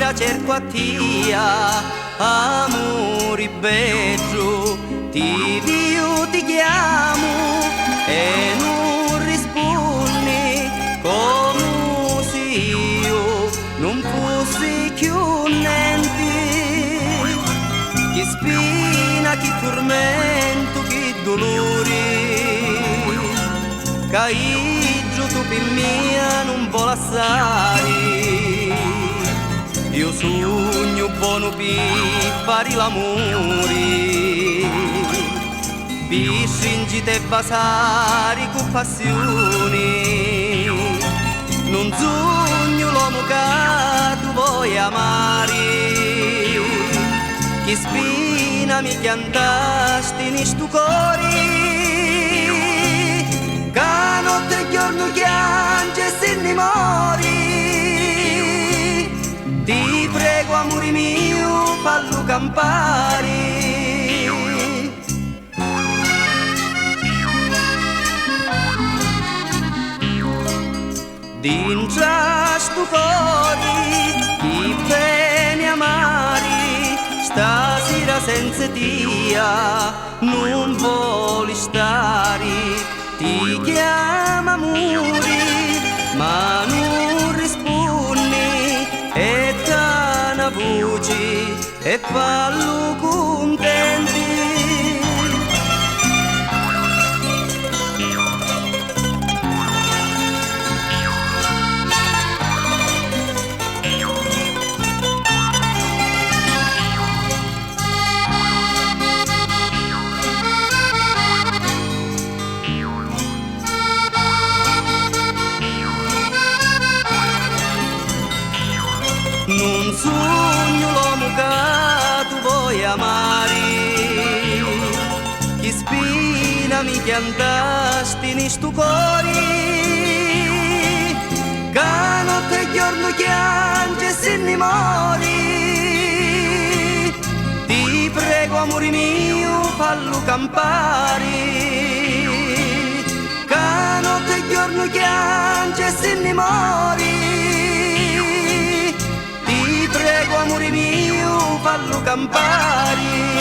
sera cerco a tia, amore bello, ti dio ti chiamo e non rispondi come se io non fossi più niente. Che spina, che tormento, che dolore, caigio tu per mia non vuole assare. Io sogno buono per fare l'amore, per stringere e basare con passione. Non sogno l'uomo che tu vuoi amare, che spina mi piantasti in sto cuore, che notte e giorno piange e se ne mori. Ti prego amore mio, fallo campare. Dintra sto cuore, chi bene amare, stasera senza tia non vuole stare. Ti chiama amore, ma non rispondi, e dà una voce e fallo contenti. Non sogno l'uomo che tu vuoi amare, che spina mi piantasti in sto cuore, che notte e giorno piange e se ne mori. Ti prego amore mio, fallo campare, che notte e giorno piange e se ne mori. Prego amore mio, fallo campare.